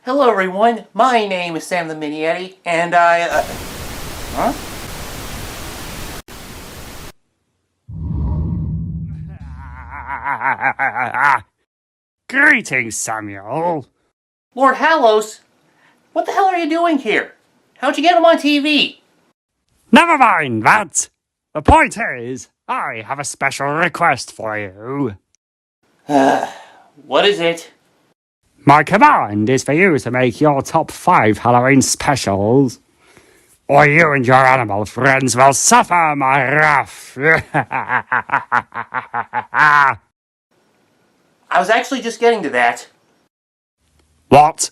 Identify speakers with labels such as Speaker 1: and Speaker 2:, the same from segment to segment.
Speaker 1: Hello everyone, my name is Sam the Mini Yeti, and I, Huh?
Speaker 2: Greetings, Samuel.
Speaker 1: Lord Hallows? What the hell are you doing here? How'd you get him on TV?
Speaker 2: Never mind that. The point is, I have a special request for you.
Speaker 1: What is it?
Speaker 2: My command is for you to make your top 5 Halloween specials, or you and your animal friends will suffer my wrath.
Speaker 1: I was actually just getting to that.
Speaker 2: What?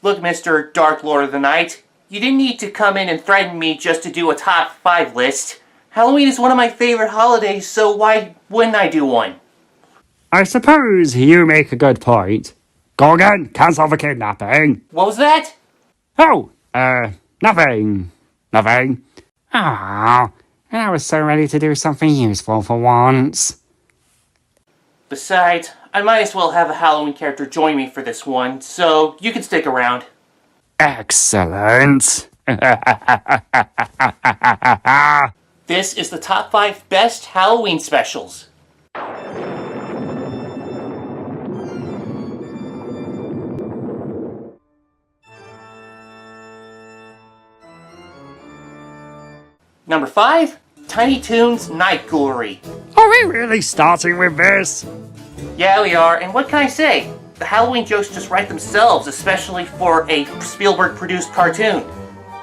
Speaker 1: Look, Mr. Dark Lord of the Night, you didn't need to come in and threaten me just to do a top 5 list. Halloween is one of my favorite holidays, so why wouldn't I do one?
Speaker 2: I suppose you make a good point. Go again, cancel the kidnapping.
Speaker 1: What was that?
Speaker 2: Oh, nothing. Nothing. Ah, I was so ready to do something useful for once.
Speaker 1: Besides, I might as well have a Halloween character join me for this one, so you can stick around.
Speaker 2: Excellent.
Speaker 1: This is the top 5 best Halloween specials. Number 5, Tiny Toons Night Ghoulery.
Speaker 2: Are we really starting with this?
Speaker 1: Yeah, we are, and what can I say? The Halloween jokes just write themselves, especially for a Spielberg-produced cartoon.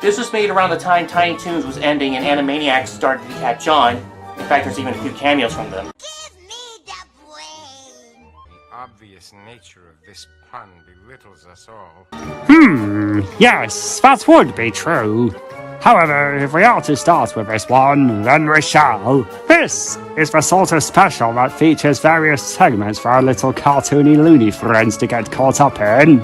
Speaker 1: This was made around the time Tiny Toons was ending and Animaniacs started to catch on. In fact, there's even a few cameos from them.
Speaker 3: Give me the brain!
Speaker 4: The obvious nature of this pun belittles us all.
Speaker 2: Yes, that would be true. However, if we are to start with this one, then we shall. This is the sort of special that features various segments for our little cartoony loony friends to get caught up in.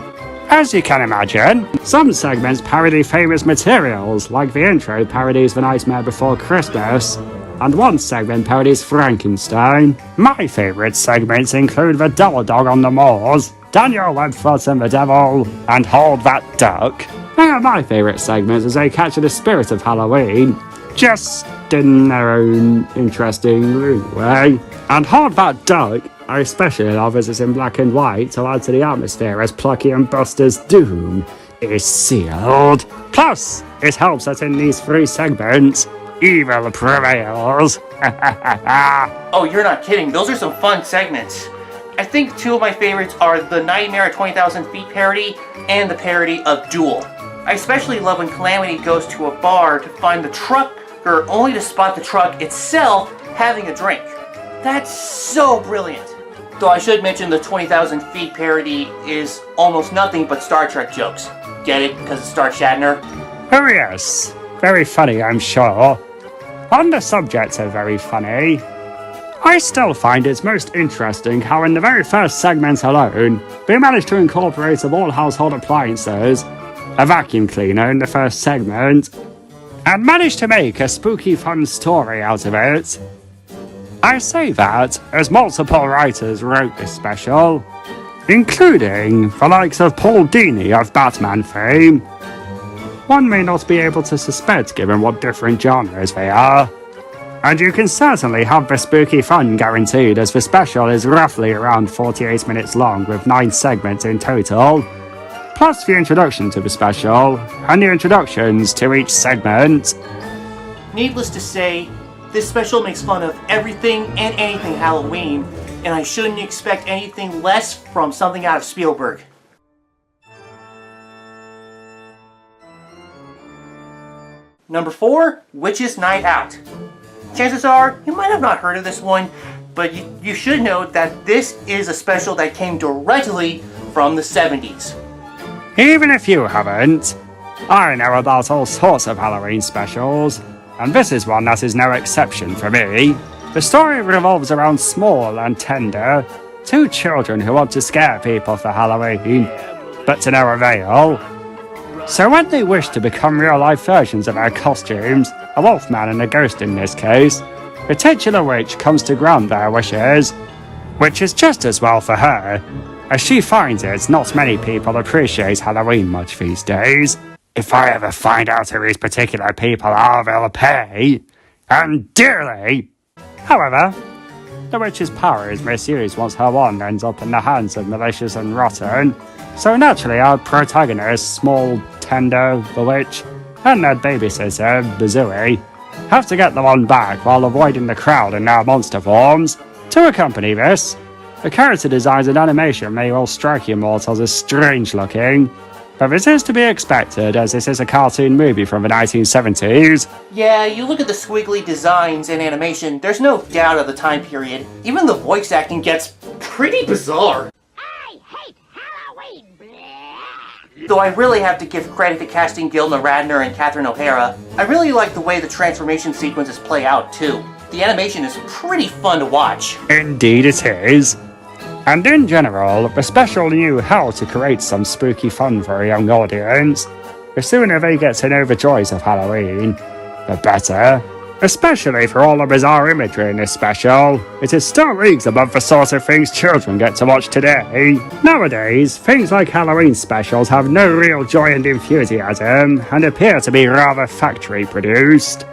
Speaker 2: As you can imagine, some segments parody famous materials, like the intro parodies The Nightmare Before Christmas, and one segment parodies Frankenstein. My favourite segments include the Double Dog on the Moors, Daniel Webfoot and the Devil, and Hold That Duck. They are my favourite segments as they capture the spirit of Halloween, just in their own interesting way. And Hold That Duck I especially love as it's in black and white to add to the atmosphere as Plucky and Buster's doom is sealed. Plus, it helps that in these 3 segments, evil prevails.
Speaker 1: Oh, you're not kidding. Those are some fun segments. I think 2 of my favorites are the Nightmare at 20,000 Feet parody and the parody of Duel. I especially love when Calamity goes to a bar to find the trucker only to spot the truck itself having a drink. That's so brilliant. Though I should mention the 20,000 Feet parody is almost nothing but Star Trek jokes. Get it? Because it's Star Shatner?
Speaker 2: Oh yes, very funny I'm sure. On the subject of very funny, I still find it most interesting how in the very first segment alone, they managed to incorporate of all household appliances, a vacuum cleaner in the first segment, and managed to make a spooky fun story out of it. I say that as multiple writers wrote this special, including the likes of Paul Dini of Batman fame. One may not be able to suspect given what different genres they are, and you can certainly have the spooky fun guaranteed as the special is roughly around 48 minutes long with 9 segments in total, plus the introduction to the special, and the introductions to each segment.
Speaker 1: Needless to say, this special makes fun of everything and anything Halloween, and I shouldn't expect anything less from something out of Spielberg. Number 4, Witches Night Out. Chances are, you might have not heard of this one, but you should know that this is a special that came directly from the 70s.
Speaker 2: Even if you haven't, I know about all sorts of Halloween specials, and this is one that is no exception for me. The story revolves around small and tender 2 children who want to scare people for Halloween, but to no avail. So when they wish to become real-life versions of their costumes, a wolfman and a ghost in this case, the titular witch comes to grant their wishes, which is just as well for her, as she finds it, not many people appreciate Halloween much these days. If I ever find out who these particular people are, they'll pay, and dearly. However, the witch's power is misused once her wand ends up in the hands of malicious and rotten, so naturally our protagonists, Small, Tender, the witch, and their babysitter, Bazooey, have to get the wand back while avoiding the crowd in their monster forms. To accompany this, the character designs and animation may all strike you mortals as strange looking, but this is to be expected as this is a cartoon movie from the 1970s.
Speaker 1: Yeah, you look at the squiggly designs and animation, there's no doubt of the time period. Even the voice acting gets pretty bizarre.
Speaker 3: I hate Halloween. Blah.
Speaker 1: Though I really have to give credit to casting Gilda Radner and Catherine O'Hara, I really like the way the transformation sequences play out too. The animation is pretty fun to watch.
Speaker 2: Indeed it is. And in general, the special knew how to create some spooky fun for a young audience. The sooner they get to know the joys of Halloween, the better. Especially for all the bizarre imagery in this special. It is still leagues above the sort of things children get to watch today. Nowadays, things like Halloween specials have no real joy and enthusiasm, and appear to be rather factory produced.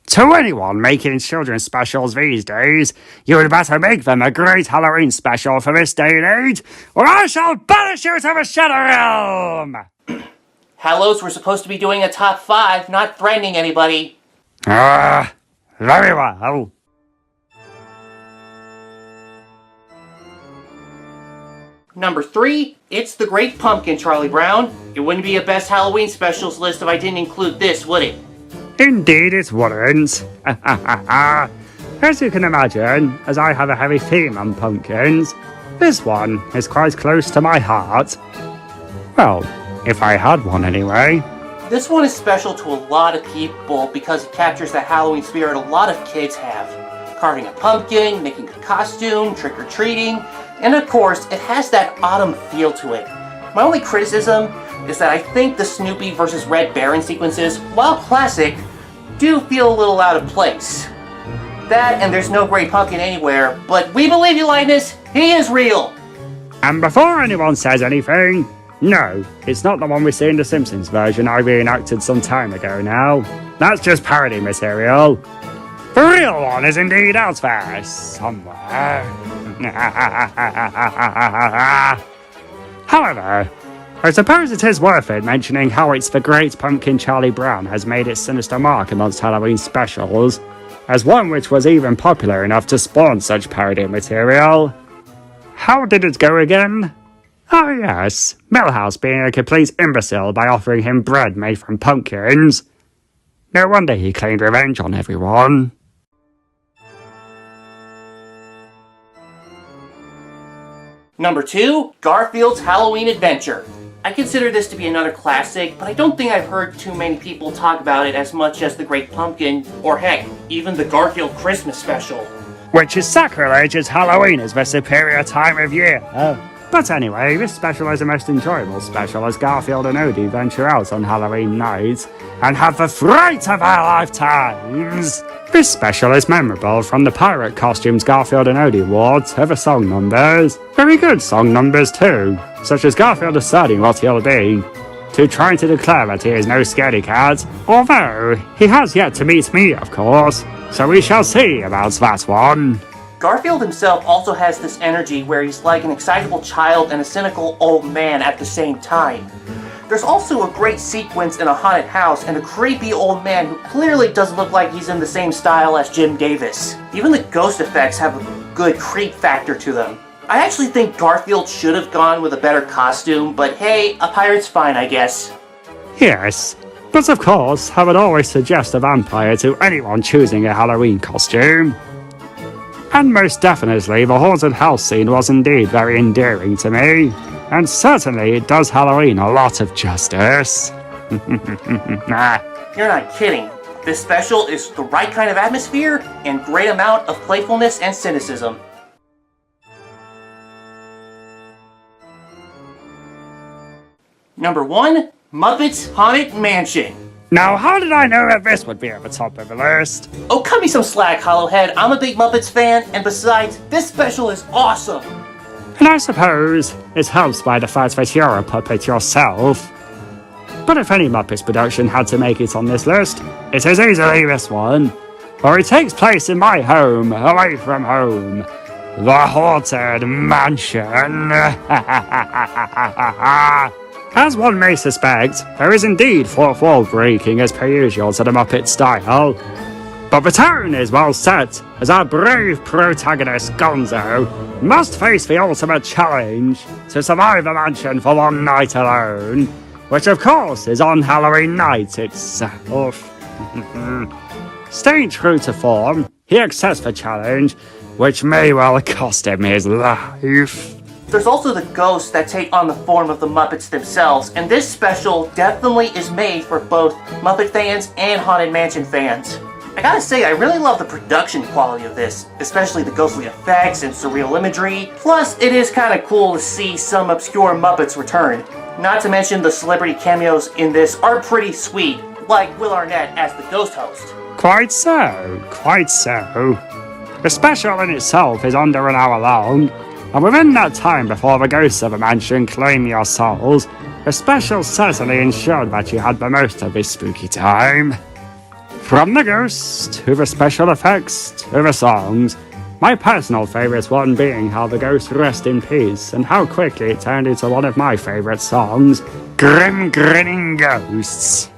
Speaker 2: To anyone making children's specials these days, you would better make them a great Halloween special for this day and age, or I shall banish you to the Shadow Realm!
Speaker 1: Hallows, we're supposed to be doing a top 5, not threatening anybody.
Speaker 2: Very well.
Speaker 1: Number 3, it's the Great Pumpkin, Charlie Brown. It wouldn't be a best Halloween specials list if I didn't include this, would it?
Speaker 2: Indeed it wouldn't. As you can imagine, as I have a heavy theme on pumpkins, this one is quite close to my heart. Well, if I had one anyway.
Speaker 1: This one is special to a lot of people because it captures the Halloween spirit a lot of kids have. Carving a pumpkin, making a costume, trick-or-treating, and of course, it has that autumn feel to it. My only criticism is that I think the Snoopy vs. Red Baron sequences, while classic, do feel a little out of place. That and there's no Great Pumpkin anywhere, but we believe you, Linus, he is real!
Speaker 2: And before anyone says anything, no, it's not the one we see in the Simpsons version I reenacted some time ago now. That's just parody material. The real one is indeed out there, somewhere. However, I suppose it is worth it mentioning how it's the Great Pumpkin Charlie Brown has made its sinister mark amongst Halloween specials, as one which was even popular enough to spawn such parody material. How did it go again? Oh yes, Milhouse being a complete imbecile by offering him bread made from pumpkins. No wonder he claimed revenge on everyone.
Speaker 1: Number 2, Garfield's Halloween Adventure. I consider this to be another classic, but I don't think I've heard too many people talk about it as much as the Great Pumpkin, or heck, even the Garfield Christmas special.
Speaker 2: Which is sacrilege as Halloween is the superior time of year. But anyway, this special is the most enjoyable special as Garfield and Odie venture out on Halloween night and have the fright of our lifetimes. This special is memorable from the pirate costumes Garfield and Odie wore to the song numbers. Very good song numbers too, such as Garfield deciding what he'll be, to trying to declare that he is no scaredy cat, although he has yet to meet me, of course, so we shall see about that one.
Speaker 1: Garfield himself also has this energy where he's like an excitable child and a cynical old man at the same time. There's also a great sequence in a haunted house and a creepy old man who clearly doesn't look like he's in the same style as Jim Davis. Even the ghost effects have a good creep factor to them. I actually think Garfield should have gone with a better costume, but hey, a pirate's fine, I guess.
Speaker 2: Yes, but of course, I would always suggest a vampire to anyone choosing a Halloween costume. And most definitely, the haunted house scene was indeed very endearing to me, and certainly it does Halloween a lot of justice.
Speaker 1: You're not kidding. This special is the right kind of atmosphere and great amount of playfulness and cynicism. Number 1, Muppets Haunted Mansion.
Speaker 2: Now, how did I know that this would be at the top of the list?
Speaker 1: Oh, cut me some slack, Hollowhead. I'm a big Muppets fan, and besides, this special is awesome.
Speaker 2: And I suppose it helps by the fact that you're a puppet yourself. But if any Muppets production had to make it on this list, it is easily this one, for it takes place in my home, away from home. The Haunted Mansion. As one may suspect, there is indeed fourth wall breaking as per usual to the Muppet style. But the tone is well set, as our brave protagonist, Gonzo, must face the ultimate challenge to survive the mansion for one night alone, which of course is on Halloween night itself. Staying true to form, he accepts the challenge, which may well cost him his life.
Speaker 1: There's also the ghosts that take on the form of the Muppets themselves, and this special definitely is made for both Muppet fans and Haunted Mansion fans. I gotta say, I really love the production quality of this, especially the ghostly effects and surreal imagery. Plus, it is kinda cool to see some obscure Muppets return. Not to mention the celebrity cameos in this are pretty sweet, like Will Arnett as the ghost host.
Speaker 2: Quite so, quite so. The special in itself is under an hour long, and within that time before the ghosts of the mansion claim your souls, the special certainly ensured that you had the most of this spooky time. From the ghosts, to the special effects, to the songs, my personal favourite one being how the ghosts rest in peace, and how quickly it turned into one of my favourite songs, Grim Grinning Ghosts.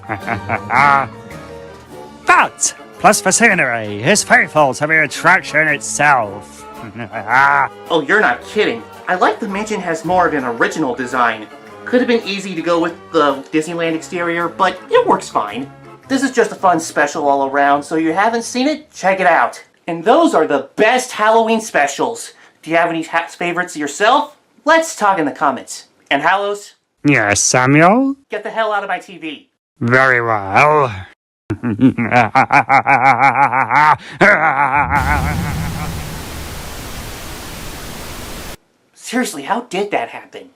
Speaker 2: But, plus the scenery is faithful to the attraction itself.
Speaker 1: Oh, you're not kidding. I like the mansion has more of an original design. Could have been easy to go with the Disneyland exterior, but it works fine. This is just a fun special all around, so if you haven't seen it, check it out. And those are the best Halloween specials. Do you have any favorites yourself? Let's talk in the comments. And Hallows?
Speaker 2: Yes, Samuel?
Speaker 1: Get the hell out of my TV.
Speaker 2: Very well.
Speaker 1: Seriously, how did that happen?